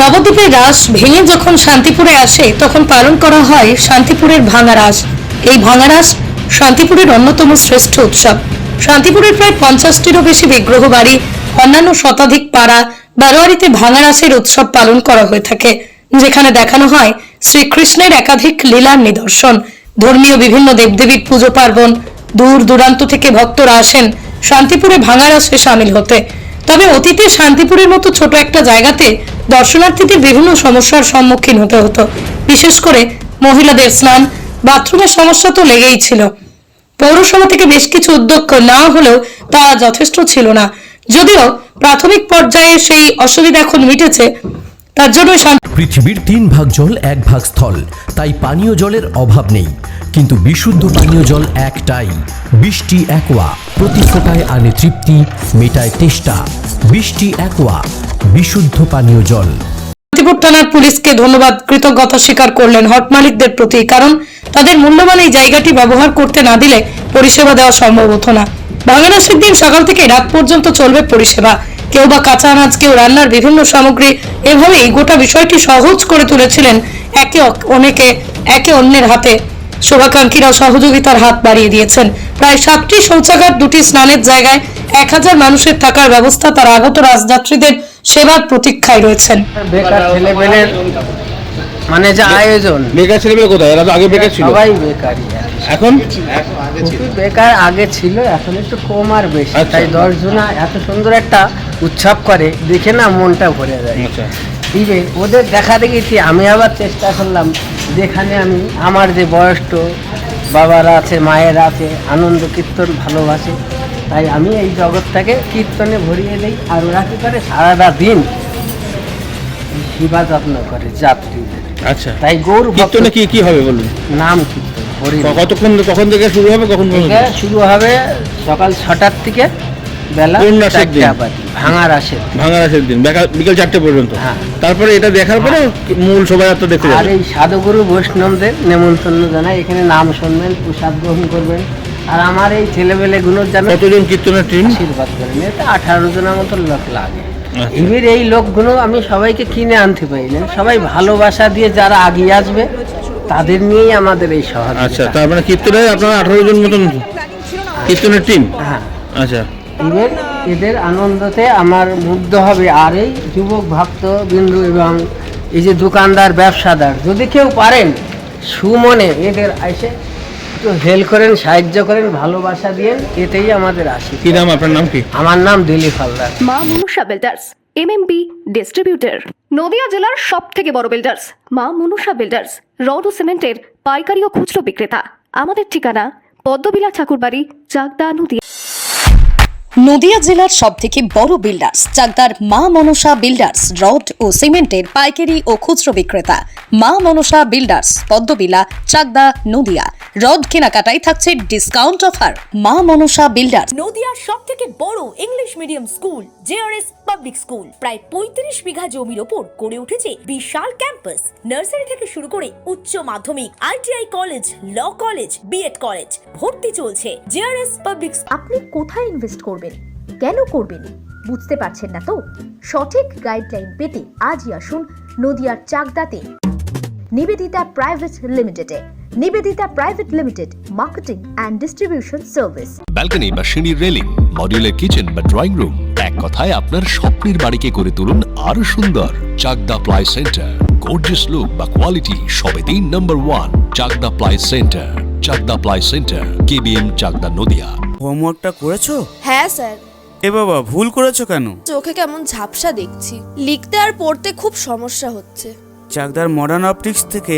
নবদ্বীপের রাস ভেঙে যখন শান্তিপুরে আসে তখন পালন করা হয় শান্তিপুরের ভাঙা রাস। এই ভাঙা রাস শান্তিপুরের অন্যতম শ্রেষ্ঠ উৎসব। শান্তিপুরের প্রায় 50টিরও বেশি বিগ্রহ বাড়ি, অন্যান্য শতাধিক পাড়া বারোয়ারিতে ভাঙা রাসের উৎসব পালন করা হয়ে থাকে, যেখানে দেখানো হয় শ্রীকৃষ্ণের একাধিক লীলার নিদর্শন। ধর্মীয় বিভিন্ন দেবদেবীর পুজো পার্বণ, দূর দূরান্ত থেকে ভক্তরা আসেন শান্তিপুরে ভাঙা রাসে সামিল হতে। তবে অতীতে শান্তিপুরের মতো ছোট একটা জায়গাতে দর্শনার্থীদের বিভিন্ন সমস্যার সম্মুখীন হতে হতো। বিশেষ করে মহিলাদের স্নান, বাথরুমের সমস্যা তো লেগেই ছিল। পৌরসভা থেকে বেশ কিছু উদ্যোগ নেওয়া হলেও তা যথেষ্ট ছিল না। যদিও প্রাথমিক পর্যায়ে সেই অসুবিধা এখন মিটেছে, তার জন্য পৃথিবীর 3 ভাগ জল 1 ভাগ স্থল, তাই পানীয় জলের অভাব নেই। কিন্তু বিশুদ্ধ পানীয় জল একটাই, বৃষ্টি অ্যাকোয়া। প্রতি ফোঁটায় আনে তৃপ্তি, মেটায় তেষ্টা। বৃষ্টি অ্যাকোয়া, বিশুদ্ধ পানীয় জল। শান্তিপুর থানার পুলিশকে ধন্যবাদ, কৃতজ্ঞতা স্বীকার করলেন হট মালিকদের প্রতি, কারণ তাদের মূল্যবান এই জায়গাটি ব্যবহার করতে না দিলে পরিষেবা দেওয়া সম্ভব হতো না। ভাঙা রাসের দিন সকাল থেকে রাত পর্যন্ত চলবে পরিষেবা। কেউ বা কাঁচা আনাজ, কেউ রান্নার বিভিন্ন সামগ্রী, এভাবে এই গোটা বিষয়টি সহজ করে তুলেছিলেন একে অন্যের হাতে। শুভাকাঙ্ক্ষীরাও সহযোগিতার হাত বাড়িয়ে দিয়েছেন। প্রায় 7টি শৌচাগার, 2টি স্নানের জায়গায় 1000 মানুষের থাকার ব্যবস্থা তার আগত রাজযাত্রীদের সেবার প্রতীক্ষায় রয়েছেন। বেকার ছেলেমেয়ের মানে যে আয়োজন, বেকার ছেলেমেয়ে কোথায়? এরা তো আগে বেকার ছিল। সবাই বেকারই। এখন খুবই বেকার আগে ছিল, এখন একটু কম আর বেশি। আচ্ছা। তাই 10 জনা এত সুন্দর একটা উৎসব করে, দেখে না মনটা ভরে যায়। আচ্ছা। দিবে ওদের দেখা দেখেছি, আমি আবার চেষ্টা করলাম যেখানে আমি আমার যে বয়স্ক বাবারা আছে, মায়েরা আছে, আনন্দ কীর্তন ভালোবাসে, তাই আমি এই জগৎটাকে কীর্তনে ভরিয়ে দিই। আর ওরা কী করে সারাটা দিন সেবা যত্ন করে যাত্রীদের। আচ্ছা, তাই গৌর কীর্তনে কি কি হবে বলুন? নাম কীর্তন হরি। কখন থেকে শুরু হবে, কখন পর্যন্ত? শুরু হবে সকাল 6টার থেকে বেলা কোন রাসের দিন? 4টা অবধি। ভাঙা রাসের ভাঙা রাসের দিন বিকেল 4টে পর্যন্ত। হ্যাঁ। তারপরে এটা দেখার পরে মূল শোভাযাত্রা দেখতে আর যাবেন। এই সাধুগুরু বৈষ্ণবদের নেমন্তন্ন জানাই, এখানে নাম শুনবেন, প্রসাদ গ্রহণ করবেন। আর আমার এই ছেলেবেলেগুলোর যেন কতজন কীর্তনের টিম? আশীর্বাদ করেন। এটা 18 জনের মতো লোক লাগে। আচ্ছা। এবার এই লোকগুলো আমি সবাইকে কিনে আনতে পারি না, সবাই ভালোবাসা দিয়ে যারা আগিয়ে আসবে তাদের নিয়েই আমাদের এই সহযোগিতা। আচ্ছা, তার মানে কীর্তনে আপনারা 18 জন মতন কীর্তনের টিম। হ্যাঁ। আচ্ছা, এদের আনন্দতে আমার মুগ্ধ হবে। আর এই যুবক ভক্ত বিন্দু এবং এই যে দোকানদার, ব্যবসাদার, যদি কেউ পারেন সুমনে এদের এসে একটু হেল্প করেন, সাহায্য করেন, ভালোবাসা দিয়েন, এটাই আমাদের আশীর্বাদ। কি নাম আপনার? নাম কি? আমার নাম দিলীপ হালদার। মা Manusha builders, MMB distributor, Nadia জেলার সব থেকে বড় বিল্ডার্স। মা মনুষা বিল্ডার্স, রড ও সিমেন্টের পাইকারি ও খুচরো বিক্রেতা। আমাদের ঠিকানা পদ্মবিলা ঠাকুরবাড়ি, চাকদা, নদিয়া। নদিয়া জেলার সব থেকে বড় বিল্ডার্স চাকদার মা মনসা বিল্ডার্স, রড ও সিমেন্টের পাইকারি ও খুচরো বিক্রেতা। মা মনসা বিল্ডার্স, পদ্মবিলা, চাকদা, নদিয়া। রড কেনাকাটায় থাকছে ডিসকাউন্ট অফার। মা মনসা বিল্ডার্স। নদিয়ার সব থেকে বড় English medium school JRS public school, প্রায় 35 বিঘা জমির ওপর গড়ে উঠেছে বিশাল ক্যাম্পাস। নার্সারি থেকে শুরু করে উচ্চ মাধ্যমিক, ITI college, law college, B Ed college, ভর্তি চলছে। JRS public. আপনি কোথায় ইনভেস্ট করবেন, কেন করবেন বুঝতে পারছেন না তো? সঠিক গাইডলাইন পেতে আজই আসুন নদিয়ার চাকদাতে নিবেদিতা প্রাইভেট লিমিটেডে। Nivedita private limited, marketing and distribution service. Balcony বা সিঁড়ির রেলিং, মডিউলার কিচেন বা ড্রয়িং রুম, এক কথায় আপনার স্বপ্নের বাড়িকে করে তুলুন আরো সুন্দর। Chakdah ply centre, gorgeous look বা কোয়ালিটি সবে 3 number 1 Chakdah ply centre. Chakdah ply centre, KBM, Chakdah, Nadia. হোমওয়ার্কটা করেছো? হ্যাঁ স্যার। এ বাবা, ভুল করেছো কেন? চোখে কেমন ঝাপসা দেখছি, লিখতে আর পড়তে খুব সমস্যা হচ্ছে। চাকদার মডার্ন অপটিক্স থেকে